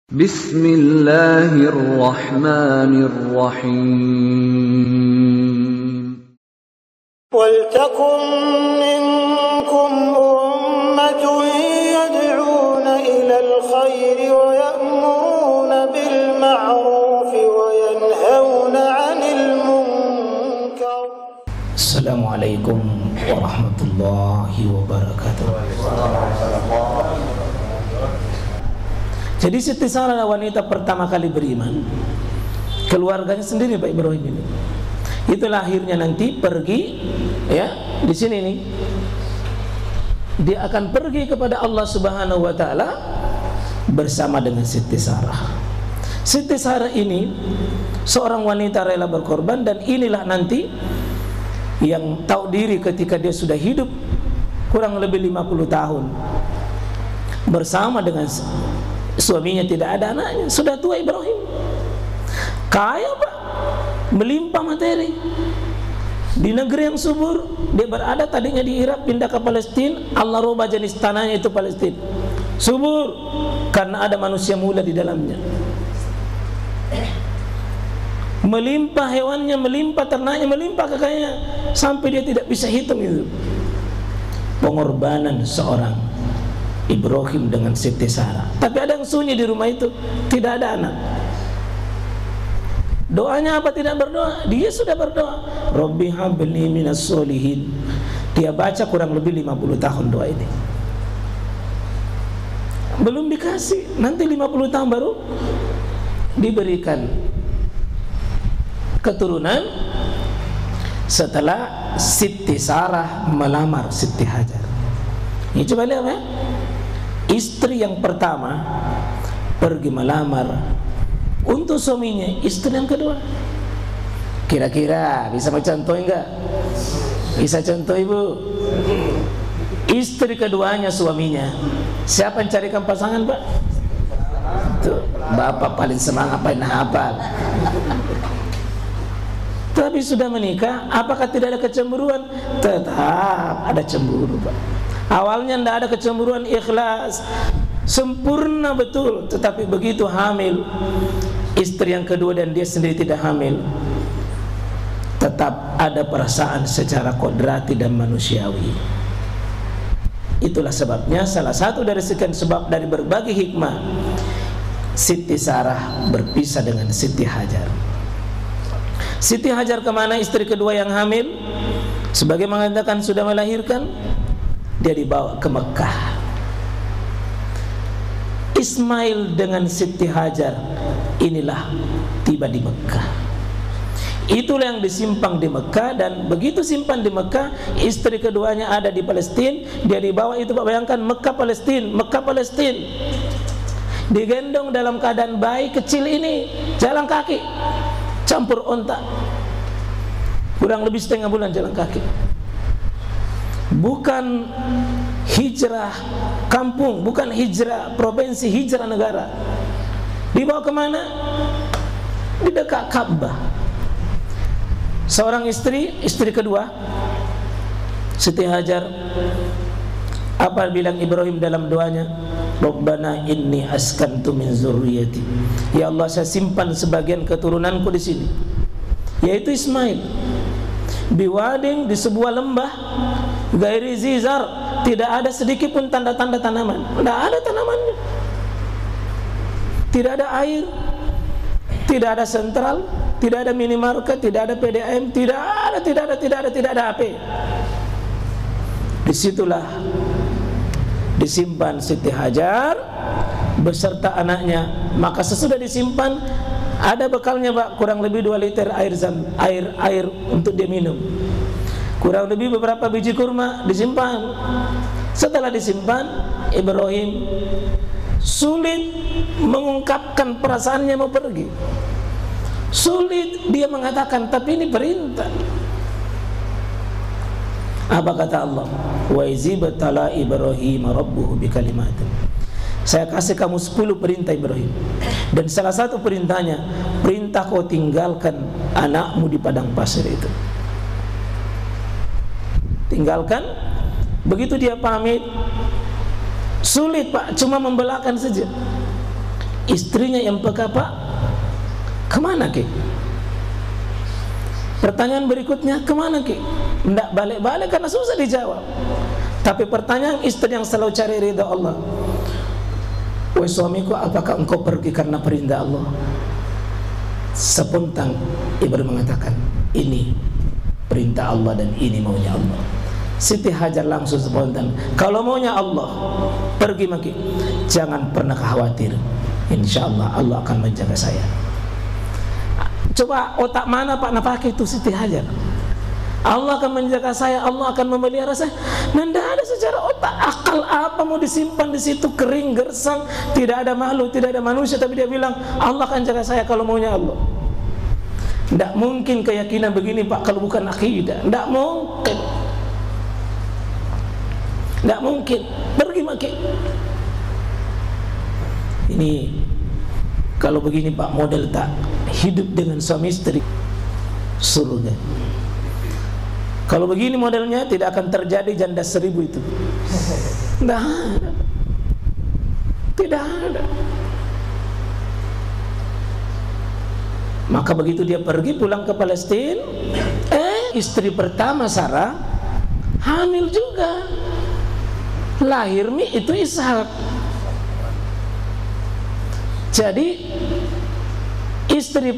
Bismillahirrahmanirrahim. Waltakum minkum ummatun yad'una ilal khairi wa ya'muruna bil ma'rufi wa yanhauna 'anil munkar. Assalamualaikum warahmatullahi wabarakatuh. Jadi Siti Sarah wanita pertama kali beriman. Keluarganya sendiri Pak Ibrahim ini. Itu lahirnya nanti pergi ya, di sini nih. Dia akan pergi kepada Allah Subhanahu wa taala bersama dengan Siti Sarah. Siti Sarah ini seorang wanita rela berkorban, dan inilah nanti yang tahu diri ketika dia sudah hidup kurang lebih 50 tahun bersama dengan suaminya, tidak ada anaknya, sudah tua Ibrahim, kaya Pak, melimpah materi, di negeri yang subur. Dia berada tadinya di Irak, pindah ke Palestina. Allah rubah jenis tanahnya itu Palestina, subur karena ada manusia muda di dalamnya. Melimpah hewannya, melimpah ternaknya, melimpah kekayaannya, sampai dia tidak bisa hitung itu. Pengorbanan seorang Ibrahim dengan Siti Sarah. Tapi ada yang sunyi di rumah itu, tidak ada anak. Doanya apa? Tidak berdoa. Dia sudah berdoa, Rabbi habli minas solihin. Dia baca kurang lebih 50 tahun doa ini. Belum dikasih, nanti 50 tahun baru diberikan keturunan setelah Siti Sarah melamar Siti Hajar. Ini coba lihat ya. Istri yang pertama pergi melamar untuk suaminya, istri yang kedua. Kira-kira bisa mencontoh enggak? Bisa contoh Ibu? Istri keduanya suaminya. Siapa yang carikan pasangan Pak? Tuh, Bapak paling semangat, paling hafal. Tapi sudah menikah, apakah tidak ada kecemburuan? Tetap ada cemburu Pak. Awalnya tidak ada kecemburuan, ikhlas, sempurna betul. Tetapi begitu hamil istri yang kedua dan dia sendiri tidak hamil, tetap ada perasaan secara kodrati dan manusiawi. Itulah sebabnya, salah satu dari sekian sebab dari berbagai hikmah, Siti Sarah berpisah dengan Siti Hajar. Siti Hajar kemana? Istri kedua yang hamil, sebagai mengatakan sudah melahirkan, dia dibawa ke Mekah. Ismail dengan Siti Hajar inilah tiba di Mekah. Itulah yang disimpan di Mekah, dan begitu simpan di Mekah, istri keduanya ada di Palestina. Dia dibawa itu Pak, bayangkan Mekah Palestina, Mekah Palestina, digendong dalam keadaan bayi kecil ini, jalan kaki, campur onta, kurang lebih setengah bulan jalan kaki. Bukan hijrah kampung, bukan hijrah provinsi, hijrah negara. Dibawa kemana? Di dekat Ka'bah. Seorang istri kedua Siti Hajar, apa bilang Ibrahim dalam doanya? Rabbana inni askantu min zurriyati. Ya Allah, saya simpan sebagian keturunanku di sini, yaitu Ismail, biwading, di sebuah lembah, gairi zizar, tidak ada sedikit pun tanda-tanda tanaman, tidak ada tanamannya, tidak ada air, tidak ada sentral, tidak ada minimarket, tidak ada PDAM, tidak ada HP. Disitulah disimpan Siti Hajar beserta anaknya. Maka sesudah disimpan, ada bekalnya Pak, kurang lebih 2 liter air untuk dia minum, kurang lebih beberapa biji kurma disimpan. Setelah disimpan, Ibrahim sulit mengungkapkan perasaannya mau pergi. Sulit dia mengatakan, tapi ini perintah. Apa kata Allah? Wa izibtala Ibrahim rabbuhu bikalimatin. Saya kasih kamu 10 perintah Ibrahim, dan salah satu perintahnya, perintah kau tinggalkan anakmu di padang pasir itu. Tinggalkan. Begitu dia pamit, sulit Pak, cuma membelakang saja. istrinya yang peka, Pak, kemana Ki? Pertanyaan berikutnya, kemana Ki? Tidak balik-balik karena susah dijawab. Tapi pertanyaan istri yang selalu cari ridha Allah, wahai suamiku, apakah engkau pergi karena perintah Allah? Spontan Ibrahim mengatakan, ini perintah Allah dan ini maunya Allah. Siti Hajar langsung spontan, kalau maunya Allah, pergi Maki, jangan pernah khawatir, insya Allah Allah akan menjaga saya. Coba otak mana Pak napake itu Siti Hajar? Allah akan menjaga saya, Allah akan memelihara saya. Nanda ada secara otak, akal apa mau disimpan di situ, kering gersang, tidak ada makhluk, tidak ada manusia, tapi dia bilang Allah akan jaga saya kalau maunya Allah. Tidak mungkin keyakinan begini Pak kalau bukan akidah, tidak mungkin, tidak mungkin. Pergi Maki. Ini kalau begini Pak, model tak hidup dengan suami istri surga. Kalau begini modelnya tidak akan terjadi janda 1000 itu. Tidak ada. Tidak ada. Maka begitu dia pergi pulang ke Palestina, istri pertama Sarah hamil juga. Lahir itu Ishak. Jadi istri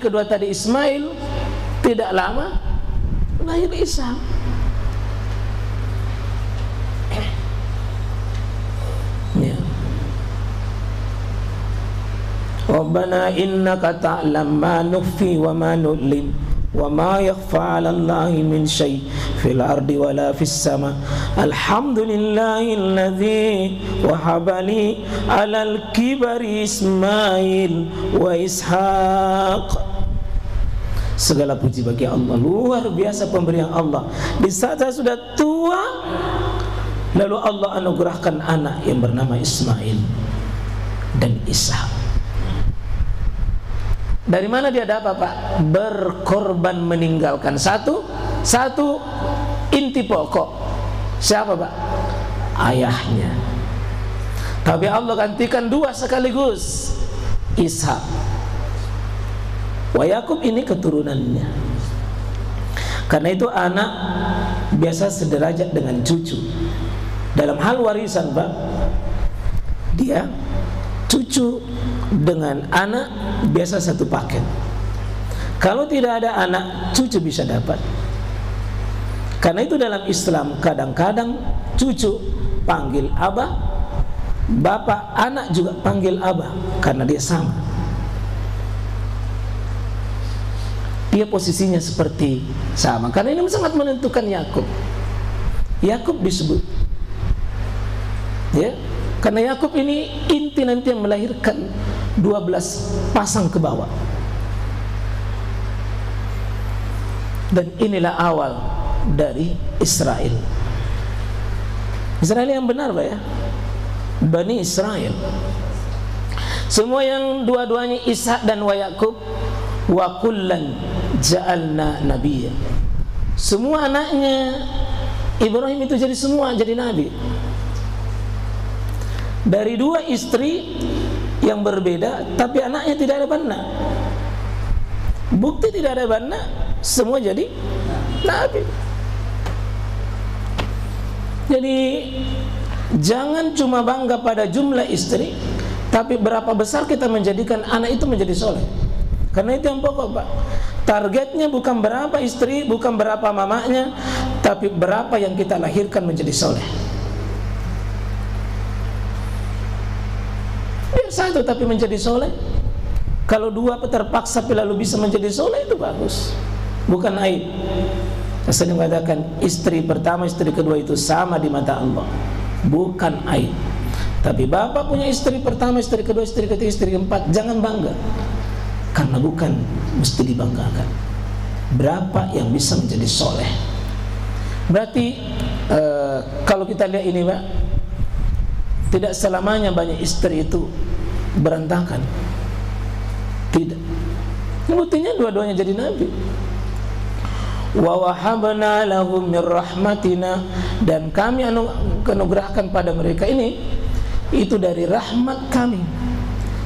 kedua tadi Ismail, tidak lama lahir Ishak. Ya. Rabbana innaka ta'lam ma nukhfi wa ma nu'lin wa ma yakhfa 'ala Allahi min syai' fil ardi wala fis sama. Alhamdulillahilladzi wahaba li 'alal kibari Ismail wa Ishaq. Segala puji bagi Allah, luar biasa pemberian Allah. Di saat saya sudah tua, lalu Allah anugerahkan anak yang bernama Ismail dan Ishak. Dari mana dia dapat Pak? Berkorban meninggalkan satu inti pokok. Siapa Pak? Ayahnya. Tapi Allah gantikan 2 sekaligus, Ishak. Wa Yakub ini keturunannya. Karena itu anak biasa sederajat dengan cucu. Dalam hal warisan Pak, dia cucu dengan anak biasa satu paket. Kalau tidak ada anak, cucu bisa dapat. Karena itu dalam Islam kadang-kadang cucu panggil abah, bapak anak juga panggil abah, karena dia sama. Dia posisinya seperti sama. Karena ini sangat menentukan Yakub. Yakub disebut, ya, karena Yakub ini inti nanti yang melahirkan 12 pasang ke bawah. Dan inilah awal dari Israel. Israel yang benar Pak ya, Bani Israel. Semua yang dua-duanya Ishak dan wa Yakub, wa kullan ja'alna nabiyya. Semua anaknya Ibrahim itu jadi nabi. Dari 2 istri yang berbeda, tapi anaknya tidak ada bana. Bukti tidak ada bana, semua jadi nabi. Jadi jangan cuma bangga pada jumlah istri, tapi berapa besar kita menjadikan anak itu menjadi soleh. Karena itu yang pokok Pak. Targetnya bukan berapa istri, bukan berapa mamanya, tapi berapa yang kita lahirkan menjadi soleh. Biar 1 tapi menjadi soleh. Kalau 2 terpaksa lalu bisa menjadi soleh, itu bagus, bukan aib. Saya mengatakan istri pertama, istri kedua itu sama di mata Allah, bukan aib. Tapi bapak punya istri pertama, istri kedua, istri ketiga, istri keempat, jangan bangga, karena bukan mesti dibanggakan. Berapa yang bisa menjadi soleh? Berarti kalau kita lihat ini Pak, tidak selamanya banyak istri itu berantakan. Tidak. Buktinya dua-duanya jadi nabi. Wa wahabna lahum min rahmatina, dan kami anugerahkan pada mereka ini itu dari rahmat kami.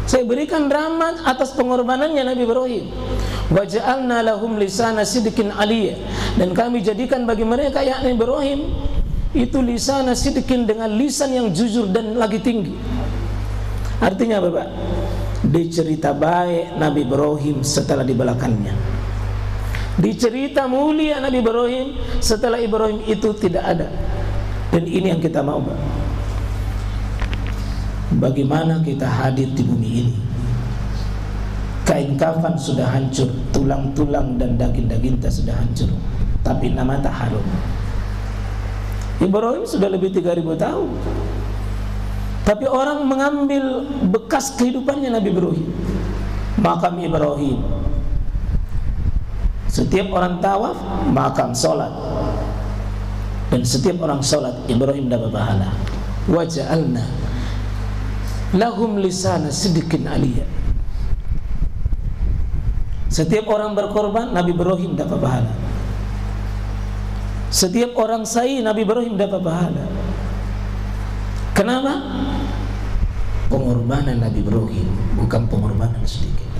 Saya berikan rahmat atas pengorbanannya Nabi Ibrahim. Wa ja'alna lahum lisana sidqin aliyya, dan kami jadikan bagi mereka yakni Ibrahim itu lisana sidqin, dengan lisan yang jujur dan lagi tinggi. Artinya apa, Pak? Dicerita baik Nabi Ibrahim setelah di belakangnya. Dicerita mulia Nabi Ibrahim setelah Ibrahim itu tidak ada. Dan ini yang kita mau, Pak. Bagaimana kita hadir di bumi ini? Kain kafan sudah hancur, tulang-tulang dan daging-daging kita sudah hancur, tapi nama tak harum. Ibrahim sudah lebih 3000 tahun, tapi orang mengambil bekas kehidupannya Nabi Ibrahim. Makam Ibrahim, setiap orang tawaf makam solat, dan setiap orang solat Ibrahim dapat pahala. Wa ja'alna lahum lisana sidqin aliyya. Setiap orang berkorban Nabi Ibrahim dapat pahala. Setiap orang sa'i Nabi Ibrahim dapat pahala. Kenapa? Pengorbanan Nabi Ibrahim bukan pengorbanan sedikit.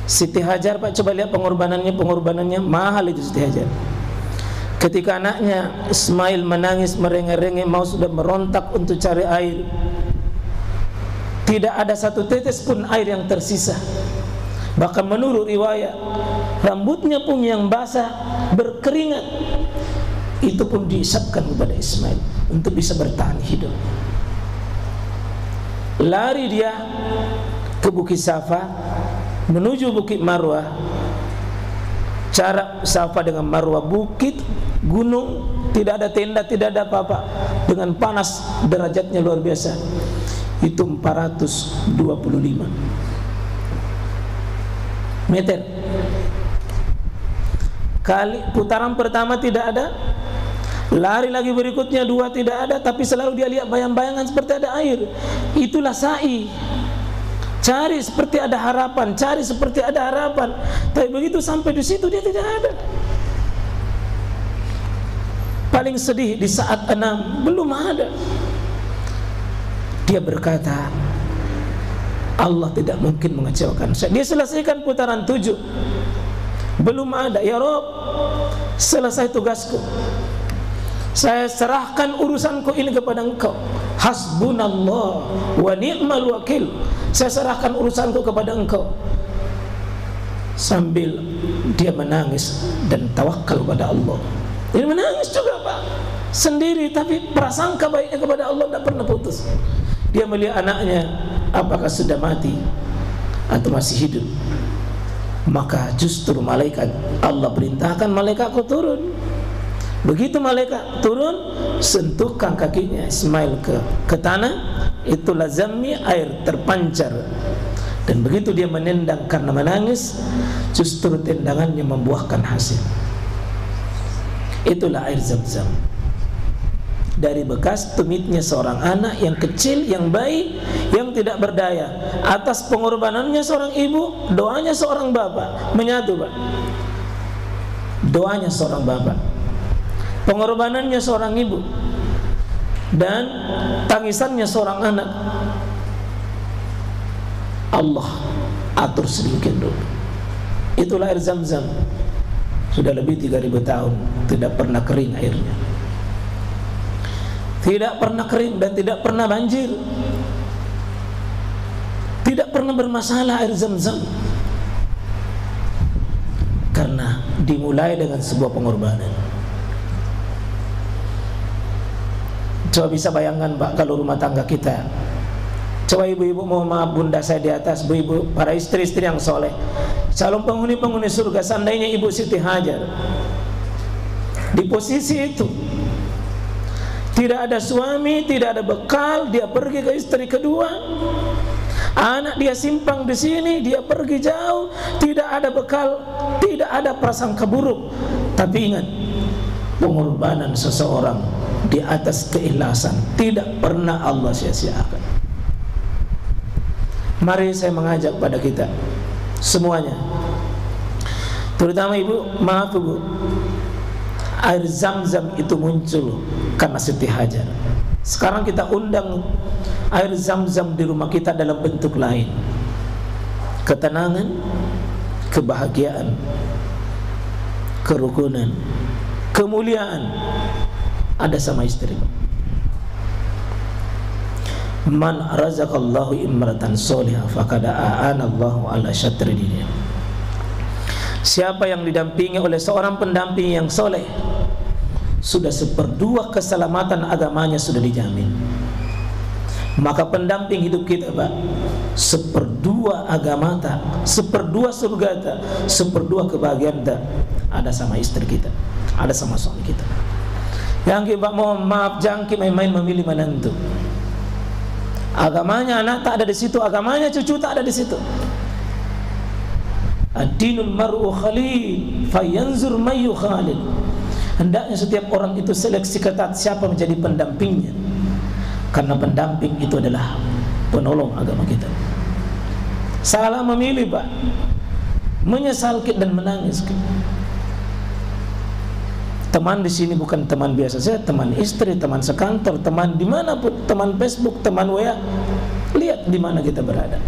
Siti Hajar, Pak, coba lihat pengorbanannya mahal itu Siti Hajar. Ketika anaknya Ismail menangis merengek-rengek mau sudah merontak untuk cari air, tidak ada satu tetes pun air yang tersisa. Bahkan menurut riwayat, rambutnya pun yang basah berkeringat itu pun diisapkan kepada Ismail untuk bisa bertahan hidup. Lari dia ke Bukit Safa menuju Bukit Marwah. Cara Safa dengan Marwah, bukit, gunung, tidak ada tenda, tidak ada apa-apa, dengan panas derajatnya luar biasa. Itu 425 meter. Kali putaran pertama tidak ada, lari lagi berikutnya 2 tidak ada, tapi selalu dia lihat bayang-bayangan seperti ada air. Itulah sa'i. Cari seperti ada harapan, cari seperti ada harapan. Tapi begitu sampai di situ dia tidak ada. Paling sedih di saat 6 belum ada. Dia berkata, Allah tidak mungkin mengecewakan saya. Dia selesaikan putaran 7, belum ada. Ya Rob, selesai tugasku, saya serahkan urusanku ini kepada Engkau. Hasbunallah wa ni'mal wakil. Saya serahkan urusanku kepada Engkau. Sambil dia menangis dan tawakal kepada Allah. Dia menangis juga, Pak, sendiri, tapi prasangka baiknya kepada Allah tidak pernah putus. Dia melihat anaknya apakah sudah mati atau masih hidup. Maka justru malaikat, Allah perintahkan malaikatku turun. Begitu malaikat turun, sentuhkan kakinya Ismail ke tanah, itu lazami air terpancar. Dan begitu dia menendang karena menangis, justru tendangannya membuahkan hasil. Itulah air Zam-Zam. Dari bekas tumitnya seorang anak yang kecil, yang baik, yang tidak berdaya, atas pengorbanannya seorang ibu, doanya seorang bapak, menyatu, Pak. Doanya seorang bapak, pengorbanannya seorang ibu, dan tangisannya seorang anak, Allah atur sedikit dulu. Itulah air Zam-Zam. Sudah lebih 3000 tahun tidak pernah kering airnya, tidak pernah kering dan tidak pernah banjir, tidak pernah bermasalah air Zam-Zam, karena dimulai dengan sebuah pengorbanan. Coba bisa bayangkan, Pak, kalau rumah tangga kita, coba ibu-ibu, mohon maaf bunda saya di atas, ibu-ibu, para istri-istri yang soleh, calon penghuni-penghuni surga, seandainya Ibu Siti Hajar di posisi itu, tidak ada suami, tidak ada bekal, dia pergi ke istri kedua, anak dia simpang di sini, dia pergi jauh, tidak ada bekal, tidak ada prasangka buruk. Tapi ingat, pengorbanan seseorang di atas keikhlasan tidak pernah Allah sia-siakan. Mari saya mengajak pada kita semuanya, terutama ibu, maaf ibu, air Zam-Zam itu muncul karena Siti Hajar. Sekarang kita undang air zam-zam di rumah kita dalam bentuk lain. Ketenangan, kebahagiaan, kerukunan, kemuliaan ada sama istri. Man razaqallahu imratan solihah faqad a'anallahu ala syatri dinih. Siapa yang didampingi oleh seorang pendamping yang soleh, sudah 1/2 keselamatan agamanya sudah dijamin. Maka pendamping hidup kita, Pak, 1/2 agama tak, 1/2 surga tak, 1/2 kebahagiaan tak ada sama istri kita, ada sama suami kita. Yang kita mohon maaf, jangan kita main-main memilih menantu. Agamanya anak tak ada di situ, agamanya cucu tak ada di situ. Ad-dinul mar'u khalil fayanzur may yukhalil. Hendaknya setiap orang itu seleksi ketat siapa menjadi pendampingnya, karena pendamping itu adalah penolong agama kita. Salah memilih, Pak, menyesal dan menangis. Teman di sini bukan teman biasa saja, teman istri, teman sekantor, teman dimanapun, teman Facebook, teman WA. Lihat di mana kita berada.